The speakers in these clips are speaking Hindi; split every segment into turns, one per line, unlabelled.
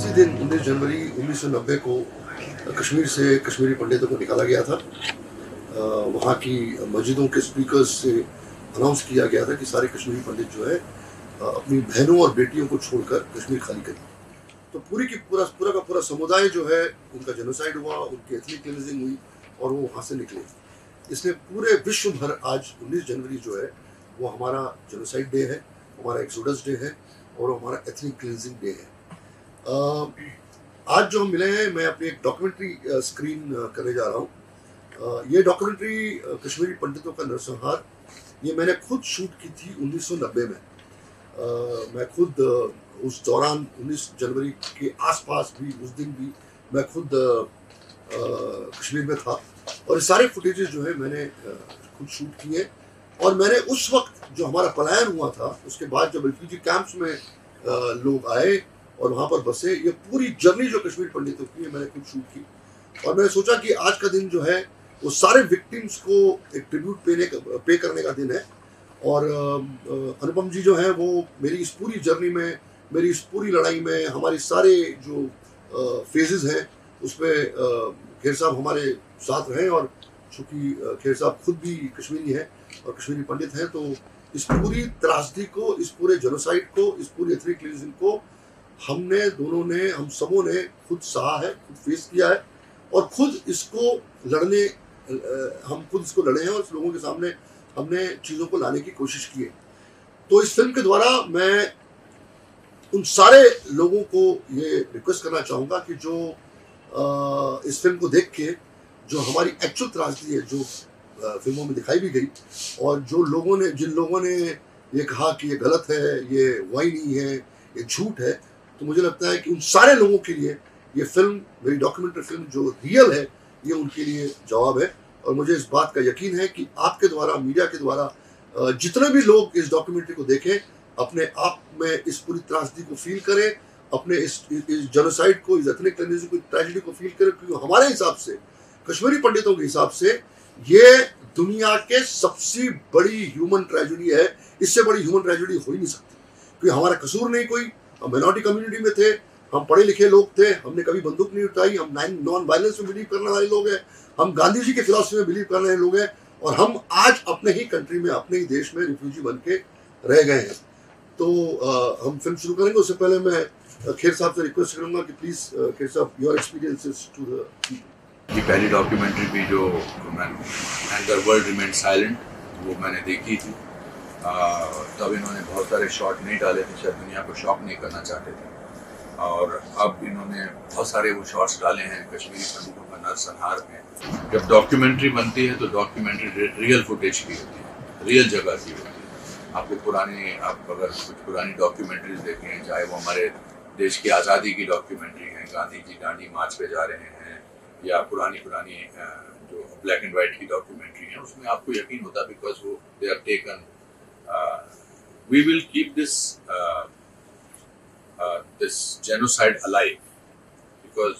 इसी दिन 19 जनवरी 1990 को कश्मीर से कश्मीरी पंडितों को निकाला गया था। वहाँ की मस्जिदों के स्पीकर्स से अनाउंस किया गया था कि सारे कश्मीरी पंडित जो है अपनी बहनों और बेटियों को छोड़कर कश्मीर खाली करें। तो पूरा का पूरा समुदाय जो है उनका जेनोसाइड हुआ, उनकी एथनिक क्लींजिंग हुई और वो वहाँ से निकले। इसलिए पूरे विश्व भर आज 19 जनवरी जो है वो हमारा जेनोसाइड डे है, हमारा एक्सोडस डे है और हमारा एथनिक क्लींजिंग डे है। आज जो हम मिले हैं, मैं अपनी एक डॉक्यूमेंट्री स्क्रीन करने जा रहा हूँ। ये डॉक्यूमेंट्री कश्मीरी पंडितों का नरसंहार, ये मैंने खुद शूट की थी 1990 में। मैं खुद उस दौरान 19 जनवरी के आसपास भी, उस दिन भी मैं खुद कश्मीर में था और ये सारे फुटेजेस जो है मैंने खुद शूट किए। और मैंने उस वक्त जो हमारा पलायन हुआ था, उसके बाद जब रिफ्यूजी कैंप्स में लोग आए और वहाँ पर बसे, ये पूरी जर्नी जो कश्मीर पंडितों की है मैंने खुद शूट की। और मैंने सोचा कि आज का दिन जो है वो सारे विक्टिम्स को एक ट्रिब्यूट पे करने का दिन है। और अनुपम जी जो हैं वो मेरी इस पूरी जर्नी में, मेरी इस पूरी लड़ाई में, हमारे सारे जो फेजेस हैं उसमें खेर साहब हमारे साथ रहे। और चूँकि खेर साहब खुद भी कश्मीरी हैं और कश्मीरी पंडित हैं, तो इस पूरी त्रासदी को, इस पूरे जेनोसाइड को, इस पूरी एथनिक क्लींजिंग को हम सबों ने खुद सहा है, खुद फेस किया है और खुद इसको लड़े हैं और लोगों के सामने हमने चीज़ों को लाने की कोशिश की है। तो इस फिल्म के द्वारा मैं उन सारे लोगों को ये रिक्वेस्ट करना चाहूँगा कि जो इस फिल्म को देख के जो हमारी एक्चुअल त्रासदी है, जो फिल्मों में दिखाई भी गई, और जिन लोगों ने ये कहा कि ये गलत है, ये वही नहीं है, ये झूठ है, तो मुझे लगता है कि उन सारे लोगों के लिए ये फिल्म, मेरी डॉक्यूमेंट्री फिल्म जो रियल है, ये उनके लिए जवाब है। और मुझे इस बात का यकीन है कि आपके द्वारा, मीडिया के द्वारा जितने भी लोग इस डॉक्यूमेंट्री को देखें, अपने आप में इस पूरी त्रासदी को फील करें, अपने इस जेनोसाइड को, इस एथनिक क्लींजिंग को, ट्रेजेडी को फील करें। क्योंकि हमारे हिसाब से, कश्मीरी पंडितों के हिसाब से, ये दुनिया के सबसे बड़ी ह्यूमन ट्रेजेडी है। इससे बड़ी ह्यूमन ट्रेजेडी हो ही नहीं सकती। क्योंकि हमारा कसूर नहीं कोई, हम माइनॉरिटी कम्युनिटी में थे, हम पढ़े लिखे लोग थे, हमने कभी बंदूक नहीं उठाई, हम नॉन वायलेंस में बिलीव करने वाले लोग हैं, हम गांधी जी के फिलॉसफी में बिलीव करने वाले लोग हैं, और हम आज अपने ही कंट्री में, अपने ही देश में रिफ्यूजी बन के रह गए हैं। तो हम फिल्म शुरू करेंगे। उससे पहले मैं खेर साहब से रिक्वेस्ट करूंगा कि प्लीज खेर साहब, your experiences to the people.
ये पहली डॉक्यूमेंट्री भी जो and the world remained silent, वो मैंने देखी थी। तब इन्होंने बहुत सारे शॉट नहीं डाले थे, शायद दुनिया को शॉक नहीं करना चाहते थे। और अब इन्होंने बहुत सारे वो शॉट्स डाले हैं कश्मीरी पंडितों का नरसंहार में। जब डॉक्यूमेंट्री बनती है तो डॉक्यूमेंट्री रियल फुटेज की होती है, रियल जगह की होती है। आप अगर कुछ पुरानी डॉक्यूमेंट्रीज देखें, चाहे वो हमारे देश की आज़ादी की डॉक्यूमेंट्री हैं, गांधी जी दांडी मार्च पे जा रहे हैं, या पुरानी जो ब्लैक एंड वाइट की डॉक्यूमेंट्री है, उसमें आपको यकीन होता है बिकॉज वो they are taken. We will keep this genocide alive because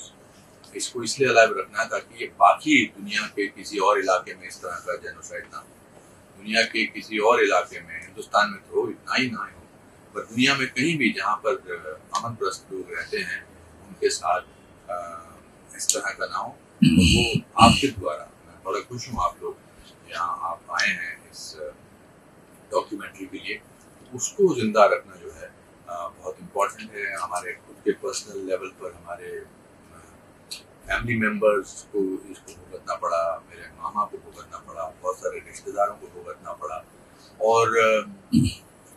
इसको इसलिए अलाइव रखना ताकि ये बाकी दुनिया के किसी और इलाके में इस तरह का जेनोसाइड ना हो। दुनिया के किसी और इलाके में, हिंदुस्तान में तो इतना ही ना हो, पर दुनिया में कहीं भी जहाँ पर अमन प्रस्त लोग रहते हैं, उनके साथ इस तरह का ना हो। वो आपके द्वारा, मैं बड़ा खुश हूँ आप लोग यहाँ आप आए हैं इस डॉक्यूमेंट्री के लिए। उसको जिंदा रखना जो है बहुत इम्पोर्टेंट है। हमारे खुद के पर्सनल लेवल पर हमारे फैमिली मेम्बर्स को इसको भुगतना पड़ा, मेरे मामा को भुगतना पड़ा, बहुत सारे रिश्तेदारों को भुगतना पड़ा, और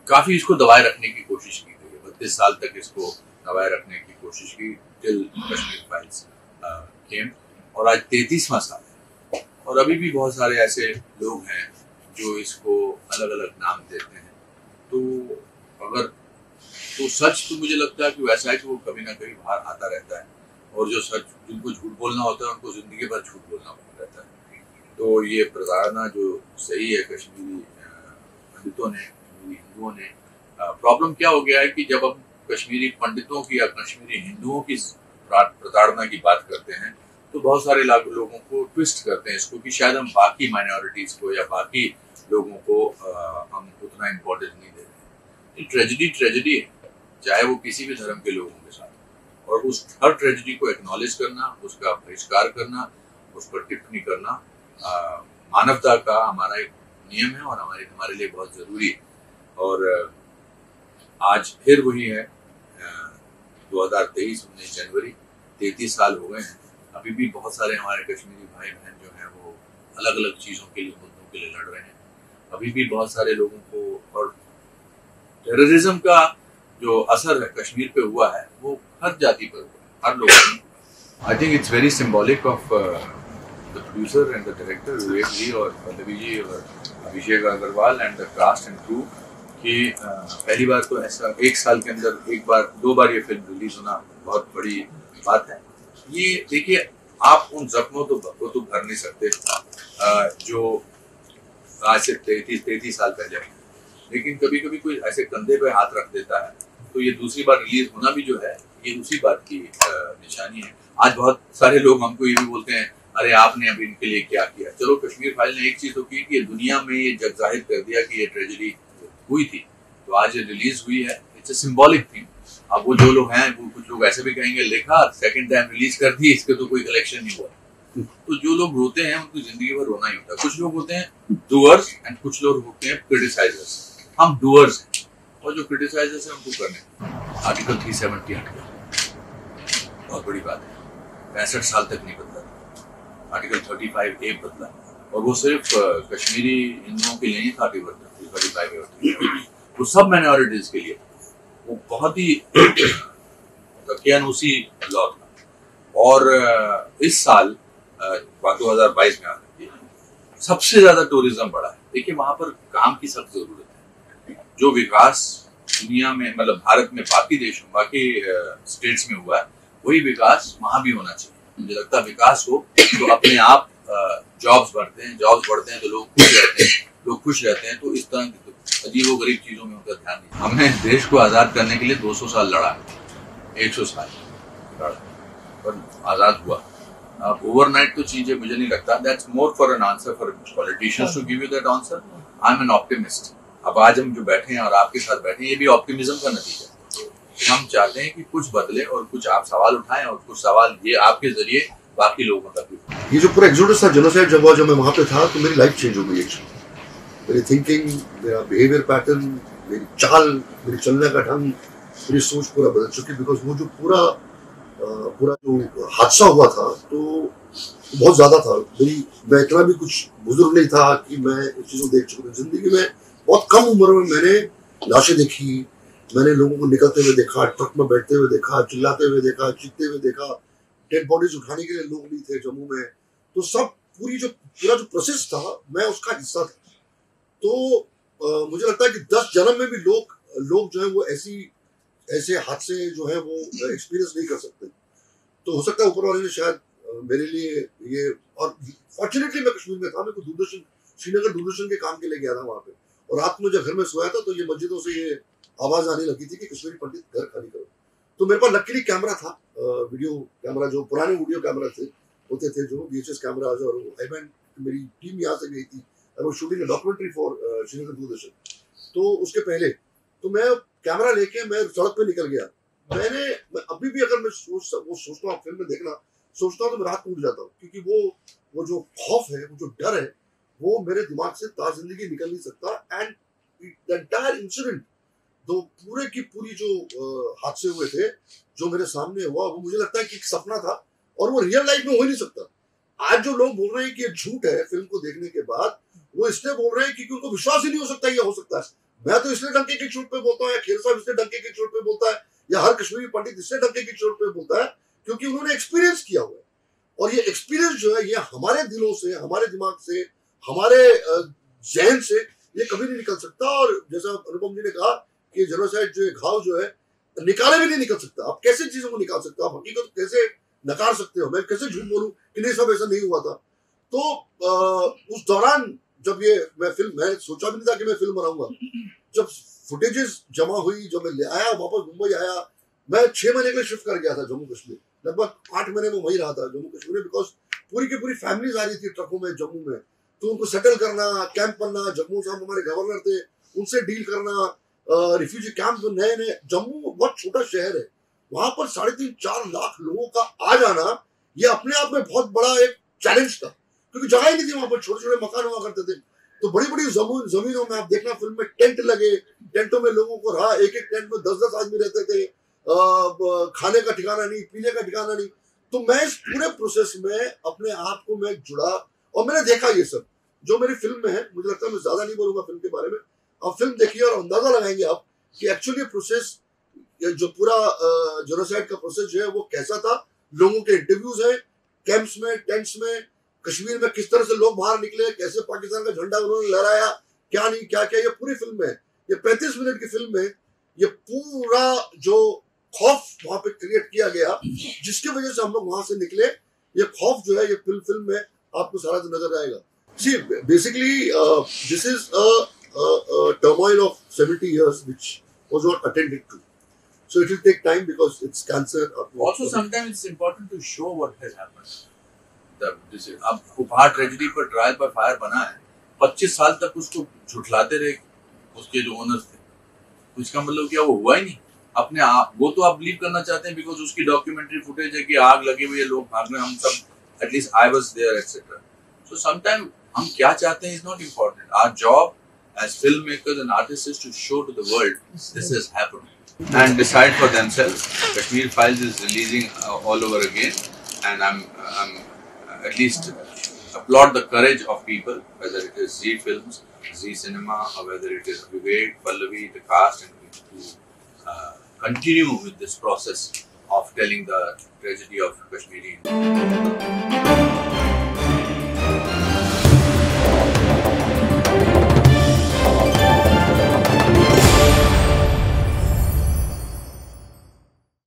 काफ़ी इसको दबाए रखने की कोशिश की गई। 32 साल तक इसको दबाए रखने की कोशिश की, टिल कश्मीर फाइल्स केम, और आज 33वां साल है। और अभी भी बहुत सारे ऐसे लोग हैं जो इसको अलग अलग नाम देते हैं। तो सच तो मुझे लगता है कि वैसा है कि वो कभी ना कभी बाहर आता रहता है, और जो सच जिनको झूठ बोलना होता है उनको जिंदगी भर झूठ बोलना रहता है। तो ये प्रताड़ना जो सही है कश्मीरी पंडितों ने, कश्मीरी हिंदुओं ने, प्रॉब्लम क्या हो गया है कि जब हम कश्मीरी पंडितों की या कश्मीरी हिंदुओं की प्रताड़ना की बात करते हैं तो बहुत सारे लोगों को ट्विस्ट करते हैं इसको कि शायद हम बाकी माइनॉरिटीज को या बाकी लोगों को हम उतना इम्पोर्टेंस नहीं दे रहे। ये ट्रेजेडी है, चाहे वो किसी भी धर्म के लोगों के साथ, और उस हर ट्रेजेडी को एक्नॉलेज करना, उसका बहिष्कार करना, उस पर टिप्पणी करना मानवता का हमारा एक नियम है और हमारे लिए बहुत जरूरी है। और आज फिर वही है, 2023 19 जनवरी, 33 साल हो गए हैं। अभी भी बहुत सारे हमारे कश्मीरी भाई बहन जो हैं वो अलग अलग चीज़ों के लिए, मुद्दों के लिए लड़ रहे हैं। अभी भी बहुत सारे लोगों को, और टेररिज्म का जो असर है कश्मीर पे हुआ है वो हर जाति पर हुआ है, हर लोगों में। I think it's very symbolic of the producer and the director Vivek ji और पल्लवी जी और Abhishek Agarwal and the cast and crew कि पहली बार तो ऐसा 1 साल के अंदर 2 बार ये फिल्म रिलीज होना बहुत बड़ी बात है। ये देखिए, आप उन जख्मों को तो भर नहीं सकते जो आज से 33 साल पहले, लेकिन कभी कभी कोई ऐसे कंधे पे हाथ रख देता है तो ये दूसरी बार रिलीज होना भी जो है ये उसी बात की निशानी है। आज बहुत सारे लोग हमको ये भी बोलते हैं, अरे आपने अभी इनके लिए क्या किया। चलो, कश्मीर फाइल ने एक चीज तो की कि दुनिया में ये जग जाहिर कर दिया कि ये ट्रेजेडी हुई थी, तो आज ये रिलीज हुई है। It's a symbolic thing. अब वो जो लोग हैं, वो कुछ लोग ऐसे भी कहेंगे, देखा सेकंड टाइम रिलीज कर दी, इसके तो कोई कलेक्शन नहीं हुआ। तो जो लोग रोते हैं उनको जिंदगी भर रोना ही होता है। कुछ लोग होते हैं डूअर्स एंड कुछ लोग होते हैं क्रिटिसाइजर्स। हम डूअर्स हैं और जो क्रिटिसाइजर्स हैं उनको करने। आर्टिकल 370 हट गया, बहुत बड़ी बात है, 65 साल तक नहीं बदला। आर्टिकल 35A बदला, और वो सिर्फ कश्मीरी हिंदुओं के लिए नहीं था। 35A वो सब माइनॉरिटीज के लिए वो बहुत ही दकियानूसी लॉ था। और इस साल 2022 में सबसे ज्यादा टूरिज्म बढ़ा है। देखिए, वहां पर काम की सख्त जरूरत है। जो विकास दुनिया में, मतलब भारत में बाकी देशों, बाकी स्टेट्स में हुआ है, वही विकास वहां भी होना चाहिए। मुझे लगता है विकास हो तो अपने आप जॉब्स बढ़ते हैं तो लोग खुश रहते हैं। तो इस तरह की अजीबो गरीब चीजों में उनका ध्यान नहीं। हमने देश को आजाद करने के लिए 200 साल लड़ा, 100 साल लड़ा, पर आजाद हुआ। अब ओवरनाइट तो चीजें, मुझे नहीं लगता। That's more for an answer for politicians to give you that answer. I am an optimist. अब आज हम जो बैठे हैं और आपके साथ बैठे हैं, ये भी ऑप्टिमिज्म का नतीजा है। हम चाहते हैं कि कुछ बदले और कुछ आप सवाल उठाएं, और कुछ सवाल ये आपके जरिए बाकी लोगों तक भी।
ये जो पूरा एक्सोडस था, जेनोसाइड जब मैं वहाँ पे था, तो मेरी लाइफ चेंज हो गई एक्चुअली। मेरी थिंकिंग, मेरा बिहेवियर पैटर्न, मेरी चाल, मेरी चलने का ढंग, मेरी सोच पूरा बदल चुकी। बिकॉज वो जो पूरा जो हादसा हुआ था तो बहुत ज्यादा था। मैं इतना भी कुछ बुजुर्ग नहीं था कि मैं इस चीज़ों को देख चुका। जिंदगी में बहुत कम उम्र में मैंने लाशें देखी, मैंने लोगों को निकलते हुए देखा, ट्रक में बैठते हुए देखा, चिल्लाते हुए देखा, चीखते हुए देखा। डेड बॉडीज उठाने के लिए लोग नहीं थे जम्मू में। तो सब पूरा जो प्रोसेस था, मैं उसका हिस्सा था। तो मुझे लगता है कि 10 जन्म में भी लोग जो है वो ऐसे हादसे जो है वो एक्सपीरियंस नहीं कर सकते। तो हो सकता है ऊपर वाले ने शायद मेरे लिए ये, और फॉर्चुनेटली मैं कश्मीर में था, मेरे को श्रीनगर दूरदर्शन के काम के लिए गया था वहाँ पे, और रात में जब घर में सोया था तो ये मस्जिदों से ये आवाज आने लगी थी कि कश्मीरी पंडित घर खाली करो। तो मेरे पास लकीली कैमरा था, वीडियो कैमरा, जो पुराने वीडियो कैमरा होते थे, जो VHS कैमराज, और आईबैंड मेरी टीम यहाँ से गई थी और वो shooting a documentary for Srinagar Doordarshan. तो उसके पहले तो मैं कैमरा लेके मैं सड़क पे निकल गया। मैं अभी भी अगर मैं सोचता हूँ फिल्म में देखना सोचता हूँ तो मैं रात में उठ जाता हूँ, क्योंकि वो जो खौफ है, वो जो डर है, वो मेरे दिमाग से ताज़िंदगी निकल नहीं सकता। एंड द एंटायर इंसिडेंट, तो पूरे की पूरी जो हादसे हुए थे, जो मेरे सामने हुआ, वो मुझे लगता है कि एक सपना था और वो रियल लाइफ में हो ही नहीं सकता। आज जो लोग बोल रहे हैं कि ये झूठ है फिल्म को देखने के बाद, वो इसलिए बोल रहे हैं क्योंकि उनको विश्वास ही नहीं हो सकता ये हो सकता है। मैं तो इसलिए डंके की चोट पे बोलता हूँ, या खेर साहब इसलिए डंके की चोट पे बोलता है, या हर कश्मीरी पंडित इसलिए डंके की चोट पे बोलता है क्योंकि उन्होंने एक्सपीरियंस किया हुआ है। और ये एक्सपीरियंस जो है, ये हमारे दिलों से, हमारे दिमाग से, हमारे जहन से ये कभी नहीं निकल सकता। और जैसा अनुपम जी ने कहा कि जेनोसाइड जो है, घाव जो है, निकाले भी नहीं निकल सकता। आप कैसे चीजों को निकाल सकते हो, आप हकीकत को कैसे नकार सकते हो? मैं कैसे झूठ बोलूं कि नहीं सब ऐसा नहीं हुआ था? तो उस दौरान जब मैं सोचा भी नहीं था कि मैं फिल्म बनाऊंगा। जब फुटेजेस जमा हुई, जब मैं ले आया वापस मुंबई आया, मैं 6 महीने के लिए शिफ्ट कर गया था जम्मू कश्मीर। लगभग 8 महीने में वहीं रहा था जम्मू कश्मीर में, बिकॉज पूरी की पूरी फैमिलीज आ रही थी ट्रकों में जम्मू में, तो उनको सेटल करना, कैंप बनना, जम्मू साहब हमारे गवर्नर थे, उनसे डील करना, रिफ्यूजी कैंप जो नए नए, जम्मू बहुत छोटा शहर है, वहां पर 3.5-4 लाख लोगों का आ जाना, ये अपने आप में बहुत बड़ा एक चैलेंज था, क्योंकि जगह ही नहीं थी वहां पर, छोटे छोटे मकान हुआ करते थे। तो बड़ी बड़ी जमीनों में आप देखना फिल्म में टेंट लगे, टेंटों में लोगों को रहा, एक एक टेंट में 10-10 आदमी रहते थे, खाने का ठिकाना नहीं, पीने का ठिकाना नहीं। तो मैं इस पूरे प्रोसेस में अपने आप को मैं जुड़ा और मैंने देखा ये सब जो मेरी फिल्म में है। मुझे लगता है मैं ज्यादा नहीं बोलूंगा फिल्म के बारे में, आप फिल्म देखिए और अंदाजा लगाएंगे आप कि एक्चुअली प्रोसेस, जो पूरा जेनोसाइड का प्रोसेस जो है वो कैसा था। लोगों के इंटरव्यूज हैं कैंप्स में, टेंट्स में, कश्मीर में किस तरह से लोग बाहर निकले, कैसे पाकिस्तान का झंडा उन्होंने लहराया, क्या नहीं क्या क्या, ये पूरी फिल्म है। ये 35 मिनट की फिल्म है। ये पूरा जो खौफ वहां पे क्रिएट किया गया, जिसकी वजह से हम लोग वहां से निकले, ये खौफ जो है ये फिल्म में आपको सारा नजर आएगा। See, basically, this is a turmoil of 70 years which was not attended to. So it will take time because it's cancer.
Also, sometimes it's important to show what has happened. अब उपहार ट्रेजेडी पर ट्रायल पर फायर बना है, 25 साल तक उसको झुठलाते रहे उसके जो ओनर्स थे, उसका मतलब क्या वो हुआ ही नहीं अपने आप। वो तो आप बिलीव करना चाहते हैं बिकॉज उसकी डॉक्यूमेंट्री फुटेज है कि आग लगे हुए लोग भाग रहे, हम सब at least I was there et cetera. So sometime हम क्या चाहते हैं is not important. Our job as filmmakers and artists is to show to the world this has happened and decide for themselves. Kashmir Files is releasing all over again, and I'm at least applaud the courage of people, whether it is Zee Films, Zee Cinema, or whether it is Vivek, Pallavi, the cast, and to continue with this process of telling the tragedy of Kashmiri Indians.